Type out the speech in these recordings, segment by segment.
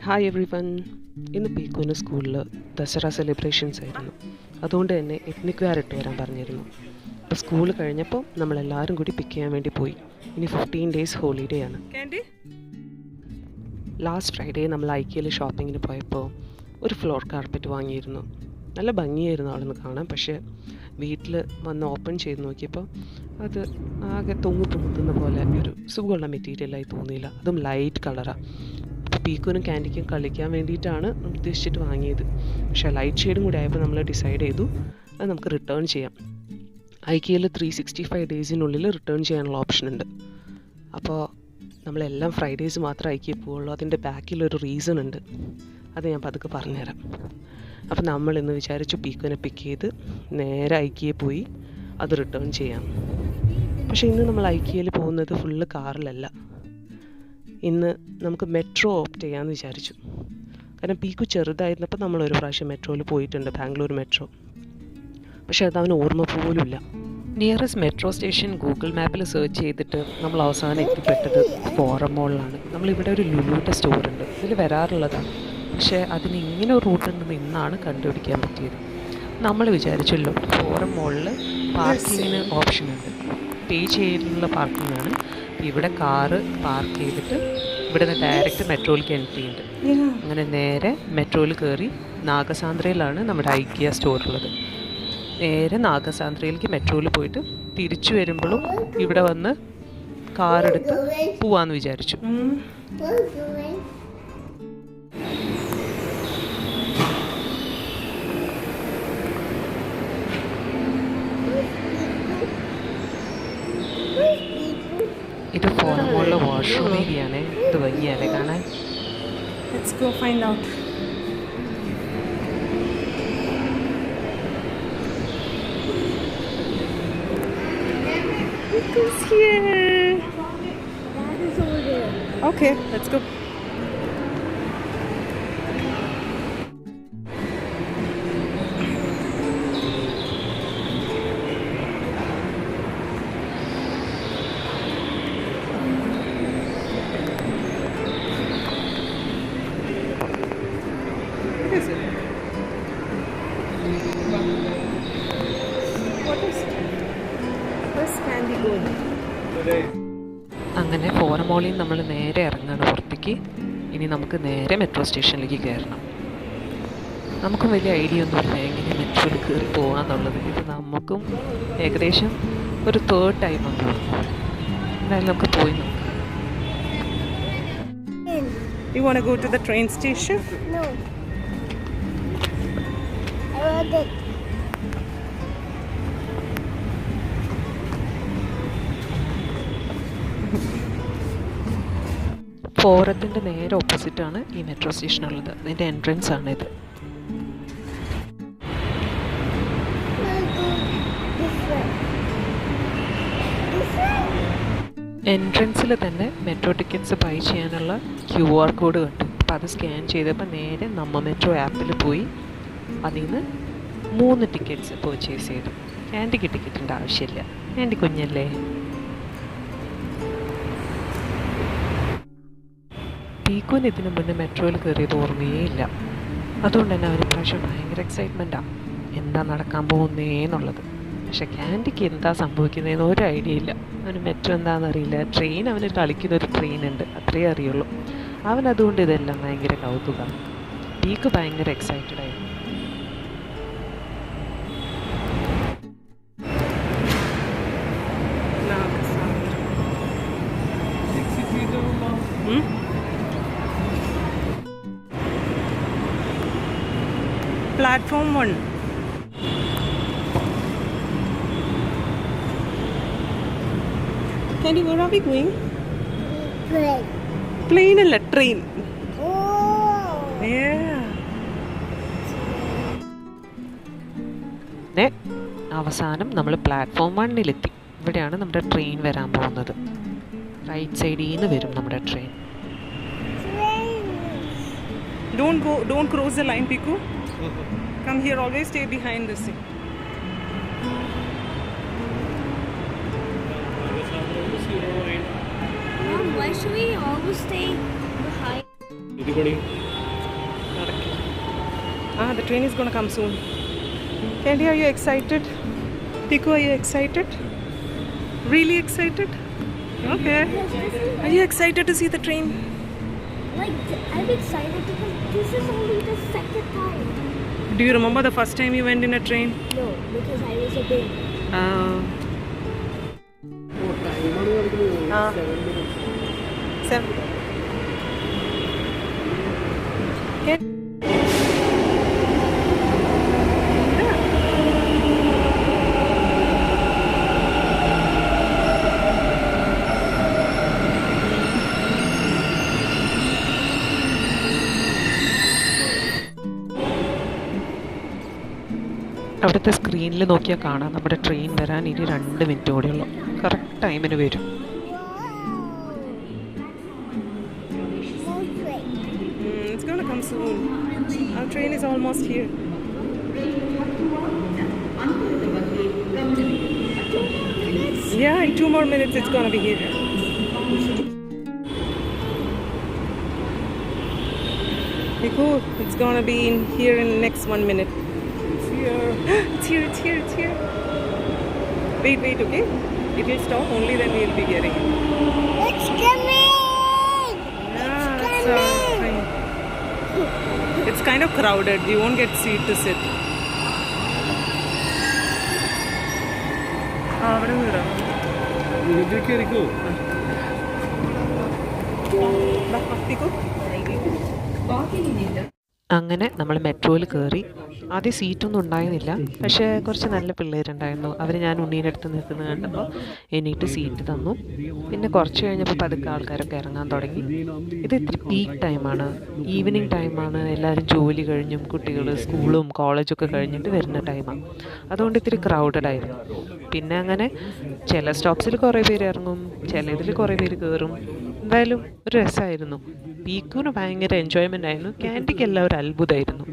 Hi every one. ഇന്ന് പീക്കുവിൻ്റെ സ്കൂളിൽ Dussehra celebrations ആയിരുന്നു. അതുകൊണ്ട് തന്നെ എത്നിക് വെയർ ഇട്ട് വരാൻ പറഞ്ഞിരുന്നു. അപ്പോൾ സ്കൂൾ കഴിഞ്ഞപ്പോൾ നമ്മളെല്ലാവരും കൂടി പിക്ക് ചെയ്യാൻ വേണ്ടി പോയി. ഇനി 15 days ഹോളിഡേ ആണ്. ലാസ്റ്റ് ഫ്രൈഡേ നമ്മൾ ഐക്യയിൽ ഷോപ്പിങ്ങിന് പോയപ്പോൾ ഒരു ഫ്ലോർ കാർപ്പറ്റ് വാങ്ങിയിരുന്നു. നല്ല ഭംഗിയായിരുന്നു അവിടെ നിന്ന് കാണാൻ. പക്ഷേ വീട്ടിൽ വന്ന് ഓപ്പൺ ചെയ്ത് നോക്കിയപ്പോൾ അത് ആകെ തൂങ്ങുന്ന പോലെ ഒരു സുഖമുള്ള മെറ്റീരിയലായി തോന്നിയില്ല. അതും ലൈറ്റ് കളറാണ്. അപ്പോൾ പീക്കുവിനും ക്യാൻഡിക്കും കളിക്കാൻ വേണ്ടിയിട്ടാണ് ഉദ്ദേശിച്ചിട്ട് വാങ്ങിയത്. പക്ഷേ ലൈറ്റ് ഷെയ്ഡും കൂടി ആയപ്പോൾ നമ്മൾ ഡിസൈഡ് ചെയ്തു അത് നമുക്ക് റിട്ടേൺ ചെയ്യാം. ഐക്യയിൽ 365 daysനുള്ളിൽ റിട്ടേൺ ചെയ്യാനുള്ള ഓപ്ഷൻ ഉണ്ട്. അപ്പോൾ നമ്മളെല്ലാം ഫ്രൈഡേയ്സ് മാത്രമേ ഐക്യയിൽ പോവുള്ളൂ. അതിൻ്റെ ബാക്കിലൊരു റീസൺ ഉണ്ട്. അത് ഞാൻ പതുക്കെ പറഞ്ഞുതരാം. അപ്പോൾ നമ്മൾ ഇന്ന് വിചാരിച്ചു പീക്കുവിനെ പിക്ക് ചെയ്ത് നേരെ ഐക്യയിൽ പോയി അത് റിട്ടേൺ ചെയ്യാം. പക്ഷേ ഇന്ന് നമ്മൾ ഐക്യയിൽ പോകുന്നത് ഫുള്ള് കാറിലല്ല. ഇന്ന് നമുക്ക് മെട്രോ ഓപ്റ്റ് ചെയ്യാമെന്ന് വിചാരിച്ചു. കാരണം പീക്കു ചെറുതായിരുന്നപ്പോൾ നമ്മൾ ഒരു പ്രാവശ്യം മെട്രോയിൽ പോയിട്ടുണ്ട്, ബാംഗ്ലൂർ മെട്രോ. പക്ഷേ അത് അവന് ഓർമ്മ പോലുമില്ല. നിയറസ്റ്റ് മെട്രോ സ്റ്റേഷൻ ഗൂഗിൾ മാപ്പിൽ സെർച്ച് ചെയ്തിട്ട് നമ്മൾ അവസാനം എത്തിപ്പെട്ടത് ഫോറം മോളിലാണ്. നമ്മളിവിടെ ഒരു ലുലുവിൻ്റെ സ്റ്റോറുണ്ട്, ഇതിൽ വരാറുള്ളതാണ്. പക്ഷേ അതിന് ഇങ്ങനെ ഒരു റൂട്ട് ഉണ്ടെന്ന് ഇന്നാണ് കണ്ടുപിടിക്കാൻ പറ്റിയത്. നമ്മൾ വിചാരിച്ചല്ലോ ഫോറം മോളിൽ പാർക്കിങ്ങിന് ഓപ്ഷൻ ഉണ്ട്, പേ ചെയ്യാനുള്ള പാർക്കിംഗ് ആണ്. ഇവിടെ കാറ് പാർക്ക് ചെയ്തിട്ട് ഇവിടെ നിന്ന് ഡയറക്റ്റ് മെട്രോയിലേക്ക് എൻട്രി ഉണ്ട്. അങ്ങനെ നേരെ മെട്രോയിൽ കയറി നാഗസാന്ദ്രയിലാണ് നമ്മുടെ ഐക്യ സ്റ്റോറുള്ളത്. നേരെ നാഗസാന്ദ്രയിലേക്ക് മെട്രോയിൽ പോയിട്ട് തിരിച്ചു വരുമ്പോഴും ഇവിടെ വന്ന് കാറെടുത്ത് പോവാന്ന് വിചാരിച്ചു. ഇത് ഫോറമുള്ള വാഷ്റൂം ഏരിയയാണ്. ഇത് ഭംഗിയാണ് കാണാൻ. Let's go find out. Who's here? Dad is over there. Okay, let's go. അങ്ങനെ ഫോറം മോളിൽ നിന്ന് നമ്മൾ നേരെ ഇറങ്ങാണ് പുറത്തേക്ക്. ഇനി നമുക്ക് നേരെ മെട്രോ സ്റ്റേഷനിലേക്ക് കയറണം. നമുക്കും വലിയ ഐഡിയ ഒന്നുമില്ല എങ്ങനെ മെട്രോയിൽ കയറി പോകാമെന്നുള്ളത്. ഇത് നമുക്കും ഏകദേശം ഒരു 3rd ടൈമാണ്. എന്തായാലും നമുക്ക് പോയി നോക്കാം. You want to go to the train station? No. I want it. ഫോറത്തിൻ്റെ നേരെ ഓപ്പോസിറ്റാണ് ഈ മെട്രോ സ്റ്റേഷൻ ഉള്ളത്. അതിൻ്റെ എൻട്രൻസ് ആണിത്. എൻട്രൻസിൽ തന്നെ മെട്രോ ടിക്കറ്റ്സ് ബൈ ചെയ്യാനുള്ള QR കോഡ് കണ്ടു. അപ്പോൾ അത് സ്കാൻ ചെയ്തപ്പോൾ നേരെ നമ്മ മെട്രോ ആപ്പിൽ പോയി അതിൽ നിന്ന് 3 ടിക്കറ്റ്സ് പർച്ചേസ് ചെയ്തു. ആൻറ്റിക്ക് ടിക്കറ്റിൻ്റെ ആവശ്യമില്ല, ആൻറ്റി കുഞ്ഞല്ലേ. പീക്കുവിന് ഇതിനു മുന്നേ മെട്രോയിൽ കയറിയത് ഓർമ്മയേ ഇല്ല. അതുകൊണ്ട് തന്നെ അവന് പ്രാവശ്യം ഭയങ്കര എക്സൈറ്റ്മെൻറ്റാണ് എന്താ നടക്കാൻ പോകുന്നേന്നുള്ളത്. പക്ഷെ ക്യാൻഡിക്ക് എന്താ സംഭവിക്കുന്നതെന്ന് ഒരു ഐഡിയ ഇല്ല. അവന് മെട്രോ എന്താണെന്നറിയില്ല. ട്രെയിൻ അവന് കളിക്കുന്നൊരു ട്രെയിൻ ഉണ്ട്, അത്രയേ അറിയുള്ളൂ. അവനതുകൊണ്ട് ഇതെല്ലാം ഭയങ്കര കൗതുകമാണ്. പീക്ക് ഭയങ്കര എക്സൈറ്റഡ് ആയിരുന്നു. Platform 1. Candy, where are we going? Great. Plane അല്ല, train. Oh. Yeah. അവസാനം നമ്മൾ പ്ലാറ്റ്ഫോം 1-ലെത്തി. ഇവിടെയാണ് നമ്മുടെ ട്രെയിൻ വരാൻ പോകുന്നത്. റൈറ്റ് സൈഡിൽ നിന്ന് വരും നമ്മുടെ train. Don't cross the line, Piku. Come here, always stay behind this thing. Mom, why should we always stay behind? Anybody? The train is gonna come soon. Candy, are you excited? Piku, are you excited? Really excited? Okay. Are you excited to see the train? Like, I'm excited because this is only the second time. Do you remember the first time you went in a train? No, because I was a baby. Seven. Okay. അവിടുത്തെ സ്ക്രീനിൽ നോക്കിയാൽ കാണാം നമ്മുടെ train വരാൻ ഇനി 2 minute കൂടെയുള്ളൂ. Correct ടൈമിന് വരും. More train. It's gonna come soon. Our train is almost here. Yeah, in 2 more minutes it's gonna be here. Piku, it's gonna be in here in next 1 minute. It's here. It's here. Wait, okay? It will stop, only then we'll be getting it. It's coming! Yeah, it's fine. It's kind of crowded. You won't get seat to sit. അവിടെ വീടാ. Piku. അങ്ങനെ നമ്മൾ മെട്രോയിൽ കയറി. ആദ്യം സീറ്റൊന്നും ഉണ്ടായിരുന്നില്ല, പക്ഷേ കുറച്ച് നല്ല പിള്ളേരുണ്ടായിരുന്നു. അവർ ഞാൻ ഉണ്ണീൻ്റെ അടുത്ത് നിൽക്കുന്നത് കണ്ടപ്പോൾ എണീറ്റ് സീറ്റ് തന്നു. പിന്നെ കുറച്ച് കഴിഞ്ഞപ്പോൾ പതുക്കെ ആൾക്കാരൊക്കെ ഇറങ്ങാൻ തുടങ്ങി. ഇത് ഇത്തിരി പീക്ക് ടൈമാണ്, ഈവനിങ് ടൈമാണ്. എല്ലാവരും ജോലി കഴിഞ്ഞും കുട്ടികൾ സ്കൂളും കോളേജൊക്കെ കഴിഞ്ഞിട്ട് വരുന്ന ടൈമാണ്. അതുകൊണ്ട് ഇത്തിരി ക്രൗഡഡ് ആയിരുന്നു. പിന്നെ അങ്ങനെ ചില സ്റ്റോപ്സിൽ കുറേ പേര് ഇറങ്ങും, ചിലതിൽ കുറേ പേര് കയറും. എന്തായാലും ഒരു രസമായിരുന്നു. പീക്കുവിന് ഭയങ്കര എൻജോയ്മെൻ്റ് ആയിരുന്നു. ക്യാൻഡിക്ക് എല്ലാം ഒരു അത്ഭുതമായിരുന്നു.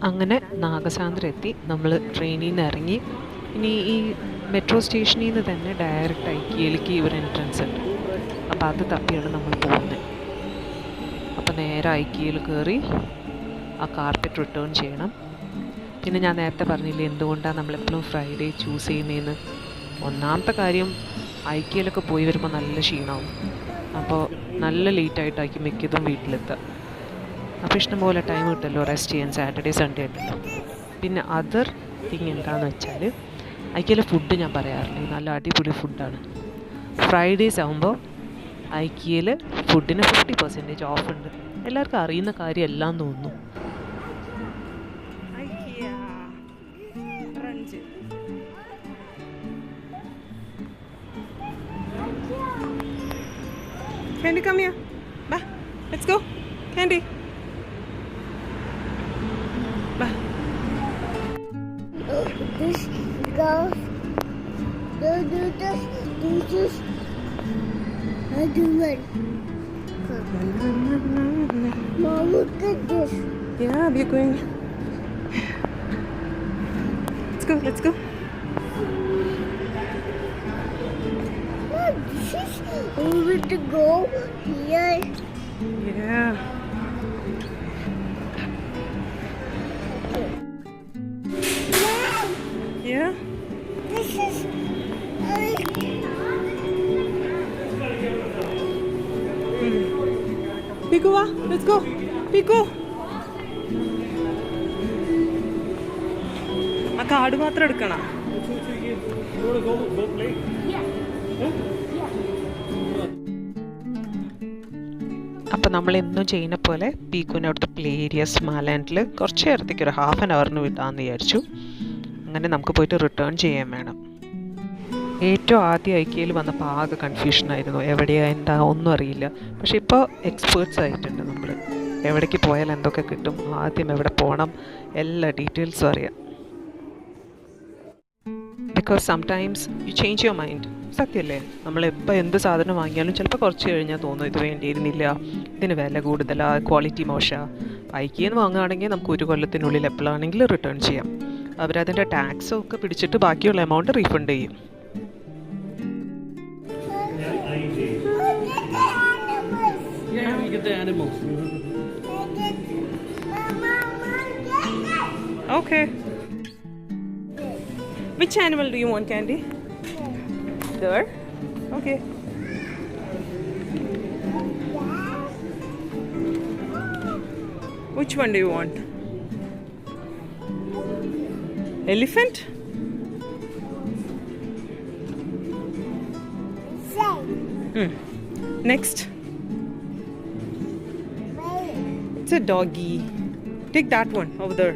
അങ്ങനെ നാഗസാന്ദ്ര എത്തി. നമ്മൾ ട്രെയിനിൽ നിന്ന് ഇറങ്ങി. ഇനി ഈ മെട്രോ സ്റ്റേഷനിൽ നിന്ന് തന്നെ ഡയറക്റ്റ് ഐക്കിയയിലേക്ക് ഒരു എൻട്രൻസ് ഉണ്ട്. അപ്പോൾ അത് തപ്പിയാണ് നമ്മൾ പോകുന്നത്. അപ്പോൾ നേരെ ഐക്കിയയിൽ കയറി ആ കാർപ്പറ്റ് റിട്ടേൺ ചെയ്യണം. പിന്നെ ഞാൻ നേരത്തെ പറഞ്ഞില്ലേ എന്തുകൊണ്ടാണ് നമ്മളെപ്പോഴും ഫ്രൈഡേ ചൂസ് ചെയ്യുന്നതെന്ന്. ഒന്നാമത്തെ കാര്യം, ഐക്കിയയിലൊക്കെ പോയി വരുമ്പോൾ നല്ല ക്ഷീണമാവും. അപ്പോൾ നല്ല ലേറ്റായിട്ടായിരിക്കും മിക്കതും വീട്ടിലെത്തുക. അപ്പോൾ ഇഷ്ടംപോലെ ടൈം കിട്ടുമല്ലോ റെസ്റ്റ് ചെയ്യാൻ, സാറ്റർഡേ സൺഡേ ആയിട്ടല്ലോ. പിന്നെ അതർ തിങ് എന്താണെന്ന് വെച്ചാൽ, ഐക്കിയയിലെ ഫുഡ് ഞാൻ പറയാറില്ല, നല്ല അടിപൊളി ഫുഡാണ്. ഫ്രൈഡേസ് ആകുമ്പോൾ ഐക്കിയയിൽ ഫുഡിന് 50% ഓഫ് ഉണ്ട്. എല്ലാവർക്കും അറിയുന്ന കാര്യമെല്ലാം തോന്നുന്നു. IKEA. Ranjit. Candy, come here. Bah, let's go. Candy. Bah. This goes. Do this. I do it. Mom, look at this. Yeah, we're going. Let's go. Mom, this is over to go here. Yeah. Mom, Yeah. this is. Piku, let's go. Piku. ആ card മാത്രം എടുക്കണം. അപ്പോൾ നമ്മൾ എന്നും ചെയ്യുന്ന പോലെ പീക്കുവിനെ അവിടുത്തെ play area സ്മാലാൻഡിൽ കുറച്ച് നേരത്തേക്ക് ഒരു ½ ആൻ അവറിന് വിടാമെന്ന് വിചാരിച്ചു. അങ്ങനെ നമുക്ക് പോയിട്ട് റിട്ടേൺ ചെയ്യാൻ വേണം. ഏറ്റവും ആദ്യം ഐക്കിയയിൽ വന്നപ്പോൾ ആകെ കൺഫ്യൂഷനായിരുന്നു, എവിടെയാണ് എന്താ ഒന്നും അറിയില്ല. പക്ഷേ ഇപ്പോൾ എക്സ്പേർട്സ് ആയിട്ടുണ്ട്. നമ്മൾ എവിടേക്ക് പോയാൽ എന്തൊക്കെ കിട്ടും, ആദ്യം എവിടെ പോകണം, എല്ലാ ഡീറ്റെയിൽസും അറിയാം. Because sometimes you change your mind. സത്യമല്ലേ, നമ്മളെപ്പോൾ എന്ത് സാധനം വാങ്ങിയാലും ചിലപ്പോൾ കുറച്ച് കഴിഞ്ഞാൽ തോന്നും ഇത് വേണ്ടിയിരുന്നില്ല, ഇതിന് വില കൂടുതലാണ്, ക്വാളിറ്റി മോശമാണ്. ബൈക്കിൽ വാങ്ങുകയാണെങ്കിൽ നമുക്ക് 1 കൊല്ലത്തിനുള്ളിൽ എപ്പോഴാണെങ്കിലും റിട്ടേൺ ചെയ്യാം. അവരതിൻ്റെ ടാക്സൊക്കെ പിടിച്ചിട്ട് ബാക്കിയുള്ള എമൗണ്ട് റീഫണ്ട് ചെയ്യും. Yeah, you get the animals. Okay. Which animal do you want, Candy? There? Okay. Which one do you want? Elephant? Next. It's a doggy. Take that one over there.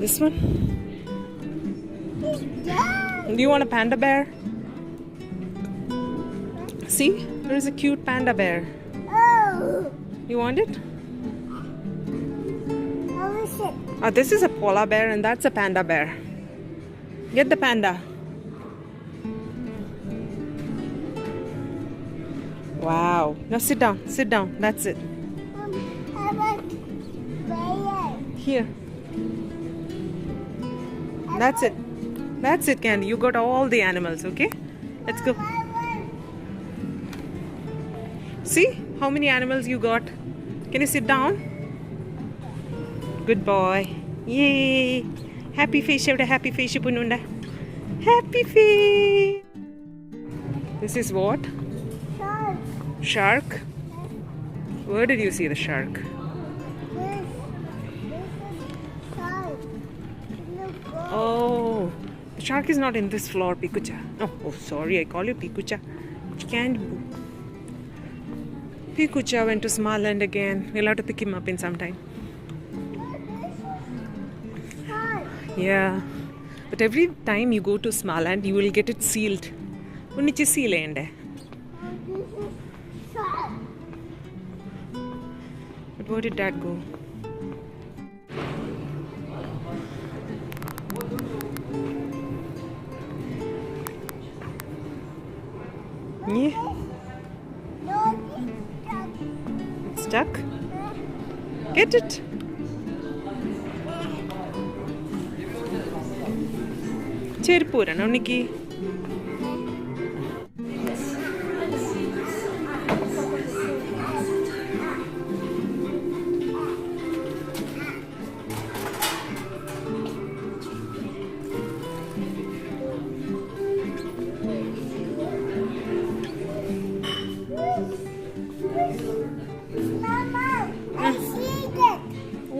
This one? Do you want a panda bear? See? There is a cute panda bear. You want it? This is a polar bear and that's a panda bear. Get the panda. Wow. Now sit down. Sit down. That's it. Here. That's it. That's it, Candy. You got all the animals, okay? Let's go. See how many animals you got? Can you sit down? Good boy. Yay. Happy face. Happy face. Happy face. This is what? Shark. Where did you see the shark? Oh, the shark is not in this floor, Pikucha. Oh, sorry, I call you Pikucha. Can't. Pikucha went to Smaland again. We'll have to pick him up in some time. Yeah, but every time you go to Smaland, you will get it sealed. Unichi seal ende. But where did Dad go? Yeah. It's stuck? Get it. Cherpurana Nikki.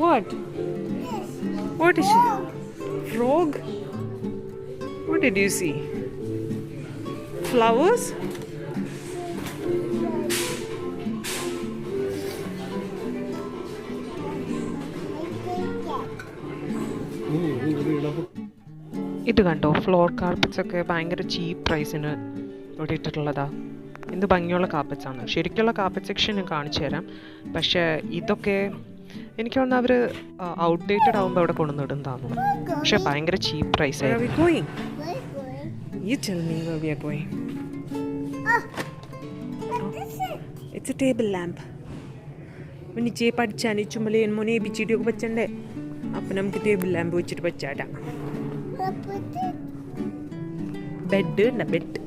What? What is it? Frog? What did you see? Flowers? ഇത് കണ്ടോ, floor carpets ഒക്കെ ഭയങ്കര ചീപ്പ് പ്രൈസിന് ഇവിടെ ഇട്ടിട്ടുള്ളതാ. എന്ത് ഭംഗിയുള്ള carpets ആണ്. ശരിക്കുള്ള കാർപ്പറ്റ് സെക്ഷൻ ഞാൻ കാണിച്ചു തരാം. പക്ഷേ ഇതൊക്കെ എനിക്ക് തോന്നുന്നു അവർ ഔട്ട്ഡേറ്റഡ് ആകുമ്പോൾ അവിടെ കൊണ്ടുവന്നിടുന്നതാണോ. പക്ഷെ ഭയങ്കര ചീപ്പ് പ്രൈസ് ആയിരുന്നു. You tell me where we are going. It's a table lamp. जे പഠിച്ചാണ് ചുമലയൻ മോനെ ബിച്ചിടിയൊക്കെ വെച്ചണ്ടേ. അപ്പം നമുക്ക് ടേബിൾ ലാമ്പ് വെച്ചിട്ട് വെച്ചാട്ടാ. ബെഡ് ഉണ്ട്, ബെഡ്.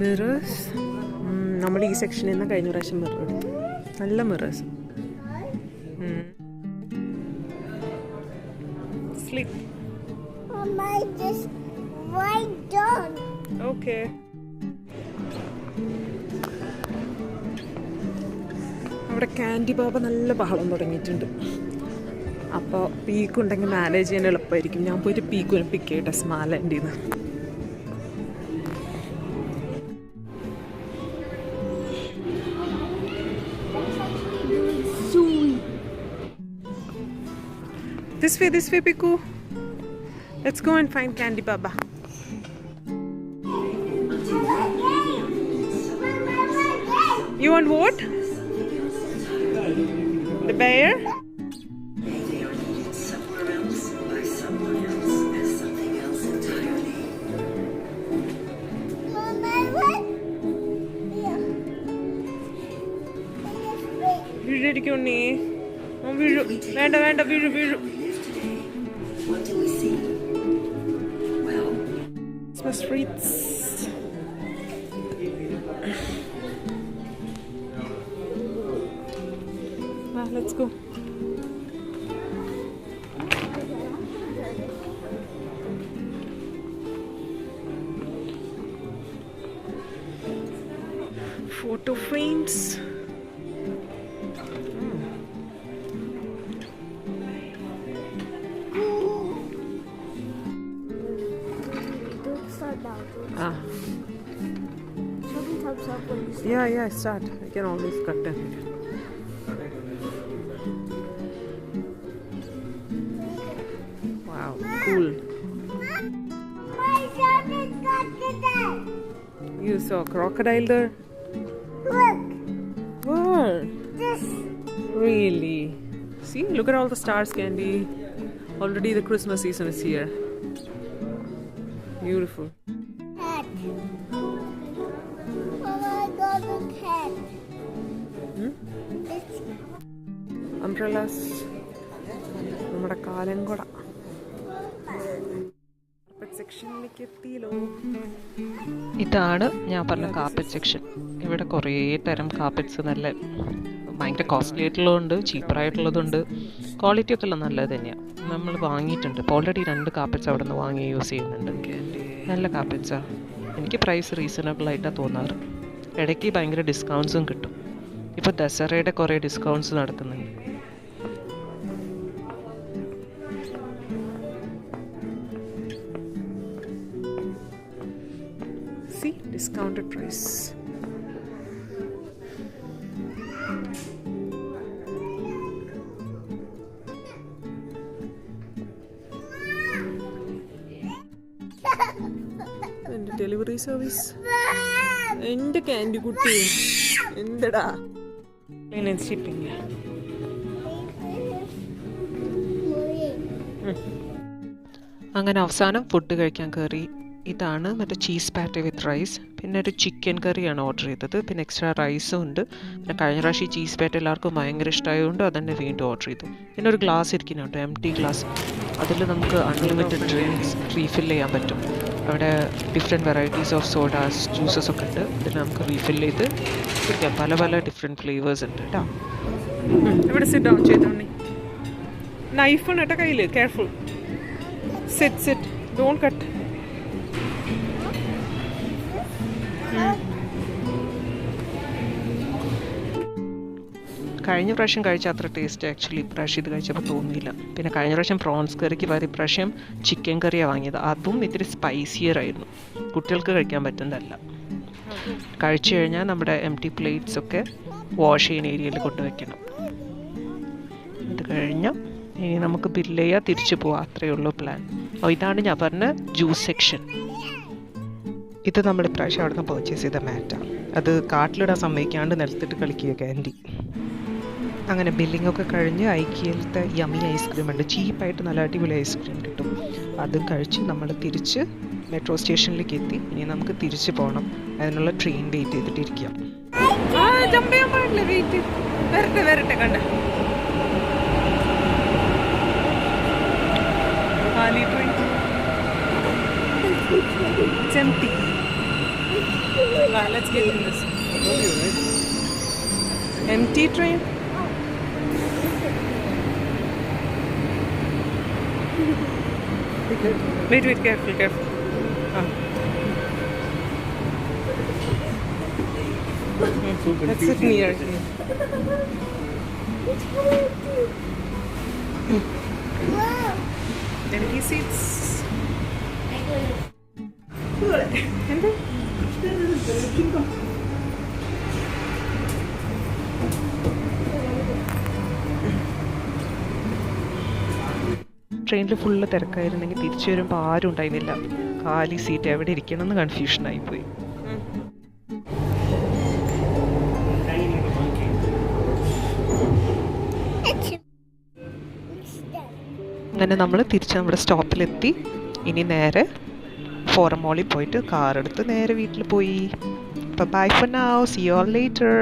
മിറേഴ്സ്. നമ്മൾ ഈ സെക്ഷനിൽ നിന്ന് കഴിഞ്ഞ പ്രാവശ്യം മിറർ എടുത്തു. നല്ല mirrors. Sleep. Just right down. Okay. അവിടെ കാൻഡി ബാബ നല്ല ബഹളം തുടങ്ങിയിട്ടുണ്ട്. അപ്പോൾ പീക്കുണ്ടെങ്കിൽ മാനേജ് ചെയ്യാൻ എളുപ്പമായിരിക്കും. ഞാൻ പോയിട്ട് പീക്കുനെ പിക്ക് ചെയ്യട്ടെ സ്മാലൻഡിൽ നിന്ന്. This way, Piku. Let's go and find Candy Baba. You want what? The bear? പിടിക്കും ഉണ്ണി. വീഴു. വേണ്ട വേണ്ട, വീഴു വീഴു. Christmas treats. Let's go. Photo frames. Don't start now. Ah. Show me thumbs up when you start. Yeah, start. I can always cut them. Wow, cool. My shirt is crocodile. You saw a crocodile there? Look, Where? this. Really? See, look at all the stars, Candy. Already the Christmas season is here. Beautiful. Hat. Oh my God, the hat. It's Umbrellas. നമ്മുടെ കാലംകൊട. സെക്ഷനിലേക്ക് എത്തിയല്ലോ. ഇതാണ് ഞാൻ പറഞ്ഞ carpet section. ഇവിടെ കുറേ തരം carpets നല്ല ഭയങ്കര കോസ്റ്റ്ലി ആയിട്ടുള്ളതുണ്ട്, ചീപ്പറായിട്ടുള്ളതുണ്ട്. ക്വാളിറ്റി ഒക്കെ എല്ലാം നല്ലത് തന്നെയാണ്. നമ്മൾ വാങ്ങിയിട്ടുണ്ട്. ഇപ്പോൾ ഓൾറെഡി 2 കാർപ്പറ്റ്സ് അവിടെ നിന്ന് വാങ്ങി യൂസ് ചെയ്യുന്നുണ്ട്. നല്ല കാർപ്പറ്റ്സാണ്. എനിക്ക് പ്രൈസ് റീസണബിൾ ആയിട്ടാണ് തോന്നാറ്. ഇടയ്ക്ക് ഭയങ്കര ഡിസ്കൗണ്ട്സും കിട്ടും. ഇപ്പോൾ ദസറയുടെ കുറേ ഡിസ്കൗണ്ട്സ് നടക്കുന്നുണ്ട്. See, discounted price. എൻ്റെ ഡെലിവറി സർവീസ്. എൻ്റെ ക്യാൻഡി കുട്ടി എന്തടാ ഷിപ്പിംഗ്. അങ്ങനെ അവസാനം ഫുഡ് കഴിക്കാൻ കയറി. ഇതാണ് മറ്റേ ചീസ് പാറ്റി വിത്ത് റൈസ്. പിന്നെ ഒരു ചിക്കൻ കറിയാണ് ഓർഡർ ചെയ്തത്. പിന്നെ എക്സ്ട്രാ റൈസും ഉണ്ട്. പിന്നെ കഴിഞ്ഞ പ്രാവശ്യം ചീസ് പാറ്റി എല്ലാവർക്കും ഭയങ്കര ഇഷ്ടമായതുകൊണ്ട് അതന്നെ വീണ്ടും ഓർഡർ ചെയ്തു. പിന്നെ ഒരു ഗ്ലാസ് ഇരിക്കുന്നുണ്ട്, എംപ്റ്റി ഗ്ലാസ്. അതിൽ നമുക്ക് അൺലിമിറ്റഡ് ഡ്രിങ്ക്സ് റീഫിൽ ചെയ്യാൻ പറ്റും. അവിടെ different varieties of sodas, juices ഒക്കെ ഉണ്ട്. ഇതിന് നമുക്ക് റീഫിൽ ചെയ്ത് കുടിക്കാം. പല പല ഡിഫറെൻറ്റ് ഫ്ലേവേഴ്സ് ഉണ്ട് കേട്ടോ. ഇവിടെ സിറ്റ് ഡൗൺ ചെയ്തോണി. നൈഫാണ് കേട്ടോ കയ്യിൽ. കെയർഫുൾ. Sit don't cut. കഴിഞ്ഞ പ്രാവശ്യം കഴിച്ച അത്ര ടേസ്റ്റ് ആക്ച്വലി ഇപ്രാവശ്യം ഇത് കഴിച്ചപ്പോൾ തോന്നിയില്ല. പിന്നെ കഴിഞ്ഞ പ്രാവശ്യം പ്രോൺസ് കറിക്ക് പകരം ഇപ്രാവശ്യം ചിക്കൻ കറിയാണ് വാങ്ങിയത്. അതും ഇത്തിരി സ്പൈസിയർ ആയിരുന്നു. കുട്ടികൾക്ക് കഴിക്കാൻ പറ്റുന്നതല്ല. കഴിച്ചു കഴിഞ്ഞാൽ നമ്മുടെ എംപ്റ്റി പ്ലേറ്റ്സ് ഒക്കെ വാഷ് ചെയ്യുന്ന ഏരിയയിൽ കൊണ്ടുവയ്ക്കണം. അത് കഴിഞ്ഞാൽ ഇനി നമുക്ക് ബില്ല് ചെയ്യാൻ തിരിച്ചു പോവാം. അത്രയേ ഉള്ളൂ പ്ലാൻ. ഇതാണ് ഞാൻ പറഞ്ഞ ജ്യൂസ് സെക്ഷൻ. ഇത് നമ്മൾ ഇപ്രാവശ്യം അവിടെ നിന്ന് പർച്ചേസ് ചെയ്ത മാറ്റാണ്. അത് കാട്ടിലിടാൻ സമ്മതിക്കാണ്ട് നിലത്തിട്ട് കളിക്കുക ക്യാൻഡി. അങ്ങനെ ബില്ലിങ്ങൊക്കെ കഴിഞ്ഞ് ഐക്കിയയിലത്തെ യമി ഐസ്ക്രീം ഉണ്ട്. ചീപ്പായിട്ട് നല്ല അടിപൊളി ഐസ്ക്രീം കിട്ടും. അതും കഴിച്ച് നമ്മൾ തിരിച്ച് മെട്രോ സ്റ്റേഷനിലേക്ക് എത്തി. ഇനി നമുക്ക് തിരിച്ച് പോകണം. അതിനുള്ള ട്രെയിൻ വെയിറ്റ് ചെയ്തിട്ടിരിക്കാം. ജമ്പ് ചെയ്യാൻ പാടില്ല. വെയിറ്റ്. വരട്ടെ കണ്ട. It's empty. Let's get in this. Empty train. Wait, careful. Let's sit near. Wow. Empty seats. ട്രെയിനിൽ ഫുള്ള് തിരക്കായിരുന്നെങ്കിൽ തിരിച്ചു വരുമ്പോൾ ആരും ഉണ്ടായിരുന്നില്ല. കാലി സീറ്റ് എവിടെ ഇരിക്കണമെന്ന് കൺഫ്യൂഷനായിപ്പോയി. അങ്ങനെ നമ്മൾ തിരിച്ച് നമ്മുടെ സ്റ്റോപ്പിലെത്തി. ഇനി നേരെ ഫോറം മോളിൽ പോയിട്ട് കാർ എടുത്ത് നേരെ വീട്ടിൽ പോയി. Bye for now. See you all later.